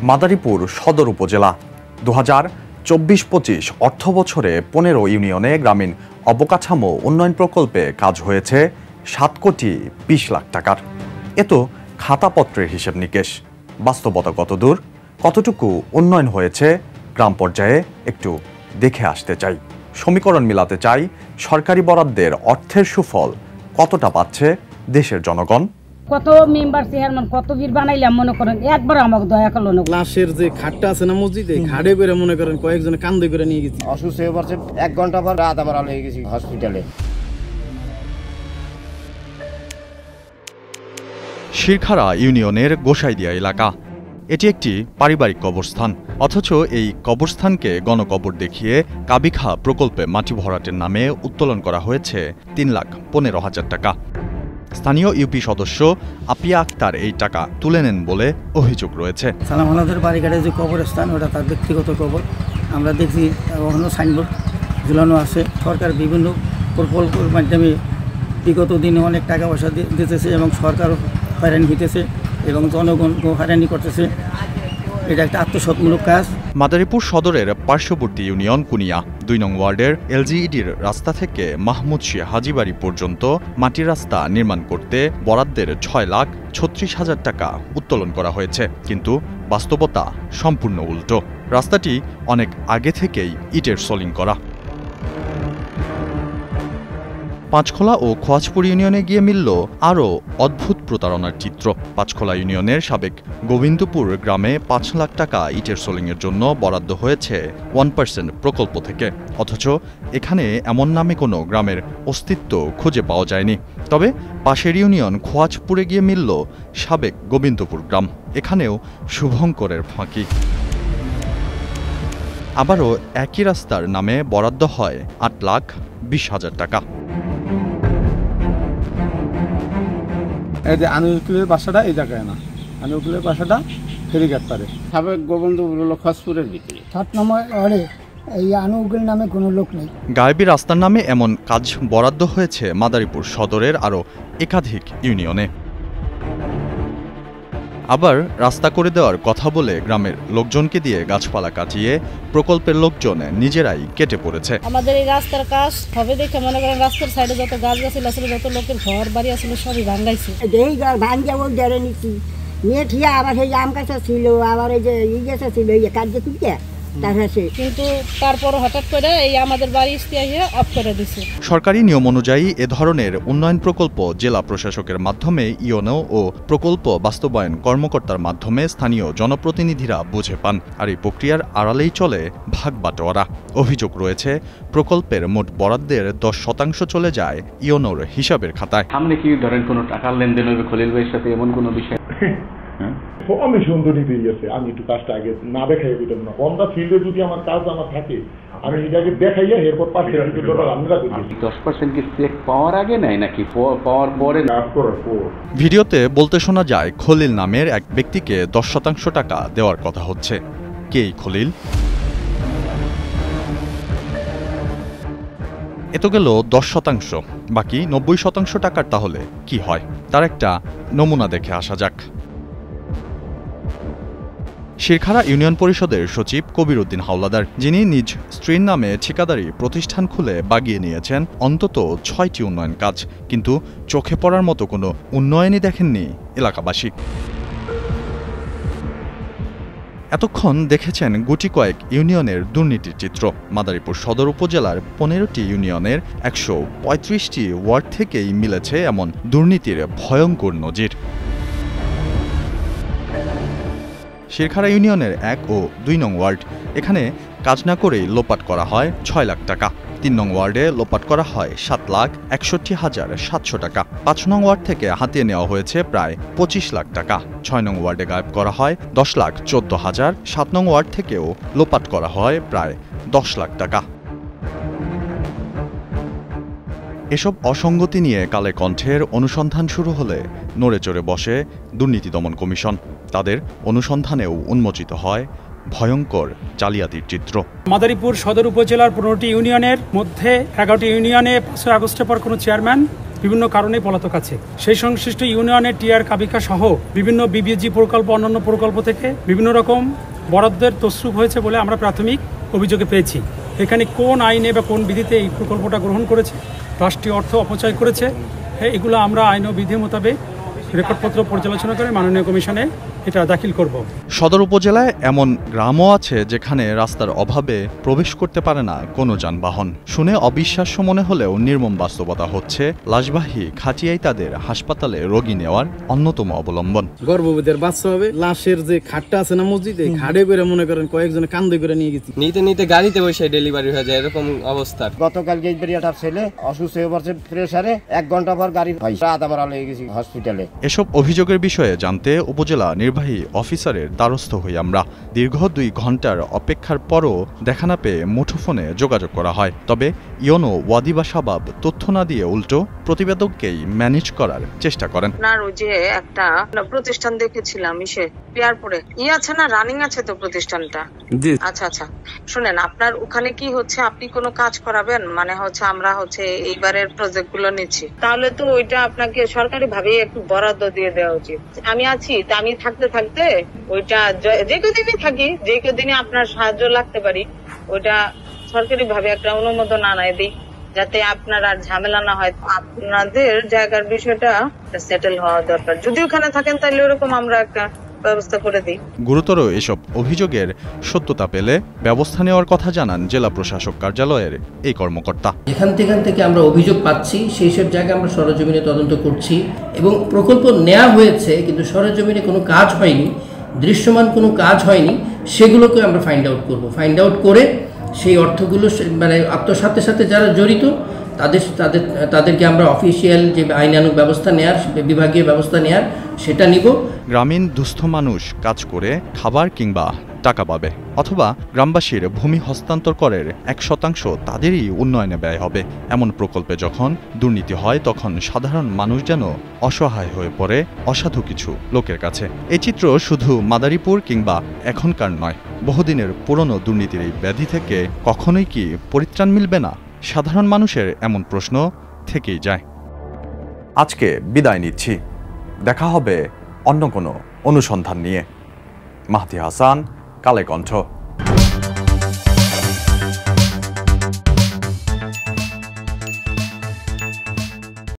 মাদারীপুর সদর উপজেলা 2024-25 অর্থ বছরে 15 ইউনিয়নে গ্রামীণ অবকাঠামো উন্নয়ন প্রকল্পে কাজ হয়েছে 7 কোটি 20 লাখ টাকার। এত খাতাপত্রের হিসেব নিকেশ, বাস্তবতা কতদূর, কতটুকু উন্নয়ন হয়েছে গ্রাম পর্যায়ে একটু দেখে আসতে চাই। সমীকরণ মিলাতে চাই সরকারি বরাদ্দের অর্থের সুফল কতটা পাচ্ছে দেশের জনগণ। কত মেম্বার চেয়ারম্যান কত বীর বানাইলাম, মনে করেন একবার আমাকে দয়া করলো না। লাশের যে খাটটা আছে না মসজিদে, খাড়ে করে মনে করেন কয়েকজনে কান্দে করে নিয়ে গেছি। অসুস্থ হয়ে পড়ছে, 1 ঘন্টা পর রাত আমার হয়ে গেছি হসপিটালে। শিরখারা ইউনিয়নের গোসাইদিয়া এলাকা, এটি একটি পারিবারিক কবরস্থান। অথচ এই কবরস্থানকে গণকবর দেখিয়ে কাবিখা প্রকল্পে মাটি ভরাটের নামে উত্তোলন করা হয়েছে 3,15,000 টাকা। স্থানীয় ইউপি সদস্য আপিয়া আক্তার এই টাকা তুলে নেন বলে অভিযোগ রয়েছে। সালাম আলাদের বাড়িঘাটে যে কবরস্থান, ওটা তার ব্যক্তিগত কবর। আমরা দেখছি ওখানে সাইনবোর্ড ঝুলানো আছে। সরকার বিভিন্ন প্রকল্পের মাধ্যমে বিগত দিনে অনেক টাকা পয়সা দিতেছে এবং সরকারও হয়রানি হইতেছে এবং জনগণকেও হয়রানি করতেছে। এটা একটা আত্মসৎমূলক কাজ। মাদারীপুর সদরের পার্শ্ববর্তী ইউনিয়ন কুনিয়া 2 নং ওয়ার্ডের এলজিইডির রাস্তা থেকে মাহমুদ শিয়া হাজিবাড়ি পর্যন্ত মাটির রাস্তা নির্মাণ করতে বরাদ্দের 6,36,000 টাকা উত্তোলন করা হয়েছে, কিন্তু বাস্তবতা সম্পূর্ণ উল্টো। রাস্তাটি অনেক আগে থেকেই ইটের সোলিং করা। পাঁচখোলা ও খোয়াজপুর ইউনিয়নে গিয়ে মিলল আরও অদ্ভুত প্রতারণার চিত্র। পাঁচখোলা ইউনিয়নের সাবেক গোবিন্দপুর গ্রামে 5 লাখ টাকা ইটের সোলিংয়ের জন্য বরাদ্দ হয়েছে 1% প্রকল্প থেকে, অথচ এখানে এমন নামে কোনো গ্রামের অস্তিত্ব খুঁজে পাওয়া যায়নি। তবে পাশের ইউনিয়ন খোয়াজপুরে গিয়ে মিলল সাবেক গোবিন্দপুর গ্রাম, এখানেও শুভঙ্করের ফাঁকি। আবারও একই রাস্তার নামে বরাদ্দ হয় 8,20,000 টাকা। এই যে আনুকুলের বাসাটা এই জায়গায় না, আনুকুলের বাসাটা ফেরিঘাট পারে। সাবেক গোবিন্দপুর হলো খসপুরের ভিতরে 7 নম্বর ওয়ার্ডে এই আনুকুল নামে কোনো লোক নেই। গায়েবী রাস্তার নামে এমন কাজ বরাদ্দ হয়েছে মাদারীপুর সদরের আরও একাধিক ইউনিয়নে। আবার রাস্তা করে দেওয়ার কথা বলে গ্রামের লোকজনকে দিয়ে গাছপালা কাটিয়ে প্রকল্পের লোকজন নিজেরাই কেটে পড়েছে। আমাদের এই রাস্তার কাজ হবে দেখে মনে করেন রাস্তার সাইডে যত গাছ গাছিল ছিল, যত লোকের ঘর বাড়ি আছিল সবই ভাঙাইছে। এই ভাঙ্গা বল ধরে নিচ্ছি নিয়ে ঠিয়া আবার সেই আম গাছ ছিল, আবার এই যে ই গাছ ছিল, এই কার্য তুলতে কিন্তু তারপর হঠাৎ করে এই আমাদের বাড়ি ইস্তিয়াইয়া অফ করে দিছে। সরকারি নিয়ম অনুযায়ী এ ধরনের উন্নয়ন প্রকল্প জেলা প্রশাসকের মাধ্যমে ইওনো ও প্রকল্প বাস্তবায়ন কর্মকর্তার মাধ্যমে স্থানীয় জনপ্রতিনিধিরা বুঝে পান, আর এই প্রক্রিয়ার আড়ালেই চলে ভাগ বাটোয়ারা। অভিযোগ রয়েছে প্রকল্পের মোট বরাদ্দের 10% চলে যায় ইওনোর হিসাবের খাতায়। সামনে কি ধরেন কোনো টাকার লেনদেন হবে খলিল ভাইয়ের সাথে, এমন কোনো বিষয়? আমি সুন্দরী পেয়ে গেছে, আমি একটু কাজটা আগে না দেখাই দিতাম না। অন দা ফিল্ডে যদি আমার কাজ আমার থাকে, আমি এটাকে দেখাইয়া এরপর পাঠিয়ে 10% কি চেক পাওয়ার আগে নেয় নাকি পাওয়ার পরে? ভিডিওতে বলতে শোনা যায় খলিল নামের এক ব্যক্তিকে 10% টাকা দেওয়ার কথা হচ্ছে। কে খলিল? এ তো গেল 10%, বাকি 90% টাকার তাহলে কি হয়, তার একটা নমুনা দেখে আসা যাক। শিরখারা ইউনিয়ন পরিষদের সচিব কবির উদ্দিন হাওলাদার, যিনি নিজ স্ত্রীর নামে ঠিকাদারি প্রতিষ্ঠান খুলে বাগিয়ে নিয়েছেন অন্তত 6টি উন্নয়ন কাজ, কিন্তু চোখে পড়ার মতো কোনো উন্নয়নই দেখেননি এলাকাবাসী। এতক্ষণ দেখেছেন গুটি কয়েক ইউনিয়নের দুর্নীতির চিত্র। মাদারীপুর সদর উপজেলার 15টি ইউনিয়নের 135টি ওয়ার্ড থেকেই মিলেছে এমন দুর্নীতির ভয়ঙ্কর নজির। শিরখারা ইউনিয়নের 1 ও 2 নং ওয়ার্ড, এখানে কাজ না করেই লোপাট করা হয় 6 লাখ টাকা। 3 নং ওয়ার্ডে লোপাট করা হয় 7,61,700 টাকা। 5 নং ওয়ার্ড থেকে হাতিয়ে নেওয়া হয়েছে প্রায় 25 লাখ টাকা। 6 নং ওয়ার্ডে গায়েব করা হয় 10,14,000। 7 নং ওয়ার্ড থেকেও লোপাট করা হয় প্রায় 10 লাখ টাকা। এসব অসঙ্গতি নিয়ে কালে কণ্ঠের অনুসন্ধান শুরু হলে নড়ে চড়ে বসে দুর্নীতি দমন কমিশন। তাদের অনুসন্ধানেও উন্মোচিত হয় ভয়ঙ্কর জালিয়াতির চিত্র। মাদারীপুর সদর উপজেলার 15টি ইউনিয়নের মধ্যে 11টি ইউনিয়নে 5 আগস্টের পর কোনো চেয়ারম্যান বিভিন্ন কারণেই পলাতক আছে। সেই সংশ্লিষ্ট ইউনিয়নের টিআর কাবিকা সহ বিভিন্ন বিবিজি প্রকল্প, অন্যান্য প্রকল্প থেকে বিভিন্ন রকম বরাদ্দের তসরুপ হয়েছে বলে আমরা প্রাথমিক অভিযোগে পেয়েছি। এখানে কোন আইনে বা কোন বিধিতে এই প্রকল্পটা গ্রহণ করেছে, রাষ্ট্রীয় অর্থ অপচয় করেছে, এগুলো আমরা আইন ও বিধি মোতাবেক রেকর্ডপত্র পর্যালোচনা করে মাননীয় কমিশনে এটা দাখিল করব। সদর উপজেলায় এমন গ্রামও আছে যেখানে রাস্তার অভাবে প্রবেশ করতে পারে না কোনো যানবাহন। শুনে অবিশ্বাস্য মনে হলেও নির্মম বাস্তবতা হচ্ছে লাশবাহী খাটিয়াই তাদের হাসপাতালে রোগী নেওয়ার অন্যতম অবলম্বন। গর্ভবতীর বাচ্চা হবে, লাশের যে খাটটা আছে না মসজিদে, খাটে করে মনে করেন কয়েকজনে কান্দে করে নিয়ে গেছি, নিতে গাড়িতে বসে ডেলিভারি হয়ে যায়, এরকম অবস্থা। গতকাল গেজবেরিয়াটার ছেলে অসুস্থ হয়ে পড়ছে প্রেসারে, 1 ঘন্টা পর গাড়ি রাত আমরা লেগে গেছি হসপিটালে। এসব অভিযোগের বিষয়ে জানতে উপজেলা নির্বাহী অফিসারের দ্বারস্থ হই আমরা। দীর্ঘ 2 ঘন্টার অপেক্ষার পরও দেখা না পেয়ে মুঠোফোনে যোগাযোগ করা হয়। তবে ইয়োনো ওয়াদি বা শাবাব তথ্য না দিয়ে উল্টো প্রতিবেদককেই ম্যানেজ করার চেষ্টা করেন। আপনার ওই যে একটা প্রতিষ্ঠান দেখেছিলাম পিয়ারপুরে আছে না, রানিং আছে তো প্রতিষ্ঠানটা? আচ্ছা শুনেন, আপনার ওখানে কি হচ্ছে, আপনি কোনো কাজ করাবেন? মানে হচ্ছে আমরা হচ্ছে এইবারের প্রজেক্ট গুলো নিচ্ছি, তাহলে তো ওইটা আপনাকে সরকারি ভাবে একটু বরাদ্দ দিয়ে দেওয়া উচিত। আমি আছি, তা আমি থাকতে ওইটা যে কদিনই থাকি, যে কদিনই আপনার সাহায্য লাগতে পারি, ওইটা সরকারি ভাবে একটা অনুমোদন আনায় দিই, যাতে আপনার আর ঝামেলা না হয়। আপনাদের জায়গার বিষয়টা সেটেল হওয়া দরকার। যদি ওখানে থাকেন তাহলে ওরকম আমরা একটা ব্যবস্থা করে দিই। গুরুতর এসব অভিযোগের সত্যতা পেলে ব্যবস্থা নেওয়ার কথা জানান জেলা প্রশাসক কার্যালয়ের এই কর্মকর্তা। এখান থেকে আমরা অভিযোগ পাচ্ছি, সেই সব জায়গায় আমরা সরেজমিনে তদন্ত করছি এবং প্রকল্প নেওয়া হয়েছে কিন্তু সরেজমিনে কোনো কাজ হয়নি, দৃশ্যমান কোনো কাজ হয়নি, সেগুলোকে আমরা ফাইন্ড আউট করব। ফাইন্ড আউট করে সেই অর্থগুলো মানে আত্মসাতের সাথে যারা জড়িত তাদেরকে আমরা অফিসিয়াল যে আইনানুগ ব্যবস্থা নেয়ার, বিভাগীয় ব্যবস্থা নেয়ার, সেটা নিব। গ্রামীণ দুস্থ মানুষ কাজ করে খাবার কিংবা টাকা পাবে, অথবা গ্রামবাসীর ভূমি হস্তান্তর করের 1% তাদেরই উন্নয়নে ব্যয় হবে। এমন প্রকল্পে যখন দুর্নীতি হয় তখন সাধারণ মানুষ যেন অসহায় হয়ে পড়ে অসাধু কিছু লোকের কাছে। এই চিত্র শুধু মাদারীপুর কিংবা এখনকার নয়, বহুদিনের পুরনো দুর্নীতির এই ব্যাধি থেকে কখনোই কি পরিত্রাণ মিলবে না? সাধারণ মানুষের এমন প্রশ্ন থেকেই যায়। আজকে বিদায় নিচ্ছি, দেখা হবে অন্য কোনো অনুসন্ধান নিয়ে। মাহদি হাসান, কালে কণ্ঠ।